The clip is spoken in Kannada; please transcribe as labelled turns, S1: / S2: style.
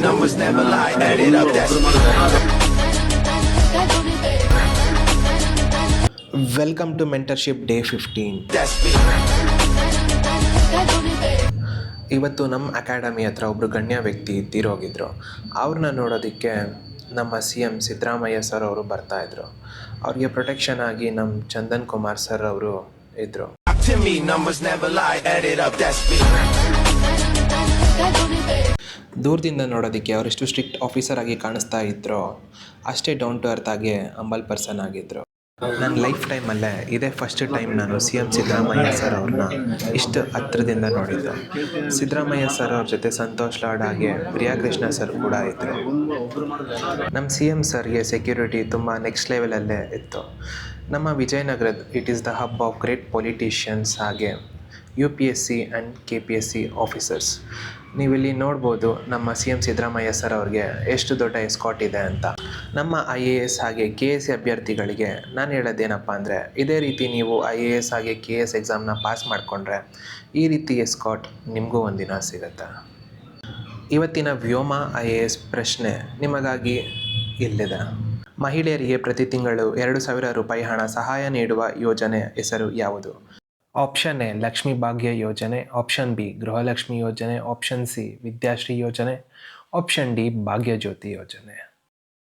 S1: numbers never lie. Add it up, that's me.
S2: Welcome to mentorship day 15.
S1: That's me.
S2: ಇವತ್ತು ನಮ್ಮ ಅಕಾಡೆಮಿ ಹತ್ರ ಒಬ್ಬರು ಗಣ್ಯ ವ್ಯಕ್ತಿ ತೀರೋಗಿದ್ರು. ಅವ್ರನ್ನ ನೋಡೋದಕ್ಕೆ ನಮ್ಮ CM ಸಿದ್ದರಾಮಯ್ಯ ಸರ್ ಅವರು ಬರ್ತಾಯಿದ್ರು. ಅವ್ರಿಗೆ ಪ್ರೊಟೆಕ್ಷನ್ ಆಗಿ ನಮ್ಮ ಚಂದನ್ ಕುಮಾರ್ ಸರ್ ಅವರು ಇದ್ದರು.
S1: To me, numbers never lie. Add it up, that's me.
S2: ದೂರದಿಂದ ನೋಡೋದಕ್ಕೆ ಅವರೆಷ್ಟು ಸ್ಟ್ರಿಕ್ಟ್ ಆಫೀಸರ್ ಆಗಿ ಕಾಣಿಸ್ತಾ ಇದ್ರೋ ಅಷ್ಟೇ ಡೌನ್ ಟು ಅರ್ತ್ ಆಗಿ ಹಂಬಲ್ ಪರ್ಸನ್ ಆಗಿದ್ದರು. ನನ್ನ ಲೈಫ್ ಟೈಮಲ್ಲೇ ಇದೇ ಫಸ್ಟ್ ಟೈಮ್ ನಾನು CM ಸಿದ್ದರಾಮಯ್ಯ ಸರ್ ಅವ್ರನ್ನ ಇಷ್ಟು ಹತ್ರದಿಂದ ನೋಡಿದ್ದು. ಸಿದ್ದರಾಮಯ್ಯ ಸರ್ ಅವ್ರ ಜೊತೆ ಸಂತೋಷ್ ಲಾಡ್ ಹಾಗೆ ಪ್ರಿಯಾಕೃಷ್ಣ ಸರ್ ಕೂಡ ಇದ್ದರು. ನಮ್ಮ CM ಸರ್ಗೆ ಸೆಕ್ಯೂರಿಟಿ ತುಂಬ ನೆಕ್ಸ್ಟ್ ಲೆವೆಲಲ್ಲೇ ಇತ್ತು. ನಮ್ಮ ವಿಜಯನಗರದ it is the hub of great politicians ಹಾಗೆ UPSC ಆ್ಯಂಡ್ KPSC ಆಫೀಸರ್ಸ್. ನೀವಿಲ್ಲಿ ನೋಡ್ಬೋದು ನಮ್ಮ CM ಸಿದ್ದರಾಮಯ್ಯ ಸರ್ ಅವ್ರಿಗೆ ಎಷ್ಟು ದೊಡ್ಡ ಎಸ್ಕಾಟ್ ಇದೆ ಅಂತ. ನಮ್ಮ IAS ಹಾಗೆ KS ಅಭ್ಯರ್ಥಿಗಳಿಗೆ ನಾನು ಹೇಳೋದೇನಪ್ಪ ಅಂದರೆ, ಇದೇ ರೀತಿ ನೀವು IAS ಹಾಗೆ KS ಎಕ್ಸಾಮ್ನ ಪಾಸ್ ಮಾಡಿಕೊಂಡ್ರೆ ಈ ರೀತಿ ಎಸ್ಕಾಟ್ ನಿಮಗೂ ಒಂದಿನ ಸಿಗುತ್ತೆ. ಇವತ್ತಿನ ವ್ಯೋಮ IAS ಪ್ರಶ್ನೆ ನಿಮಗಾಗಿ ಇಲ್ಲಿದೆ. ಮಹಿಳೆಯರಿಗೆ ಪ್ರತಿ ತಿಂಗಳು 2,000 ರೂಪಾಯಿ ಹಣ ಸಹಾಯ ನೀಡುವ ಯೋಜನೆ ಹೆಸರು ಯಾವುದು? ಆಪ್ಷನ್ ಎ ಲಕ್ಷ್ಮೀ ಭಾಗ್ಯ ಯೋಜನೆ, ಆಪ್ಷನ್ ಬಿ ಗೃಹಲಕ್ಷ್ಮಿ ಯೋಜನೆ, ಆಪ್ಷನ್ ಸಿ ವಿದ್ಯಾಶ್ರೀ ಯೋಜನೆ, ಆಪ್ಷನ್ ಡಿ ಭಾಗ್ಯಜ್ಯೋತಿ ಯೋಜನೆ.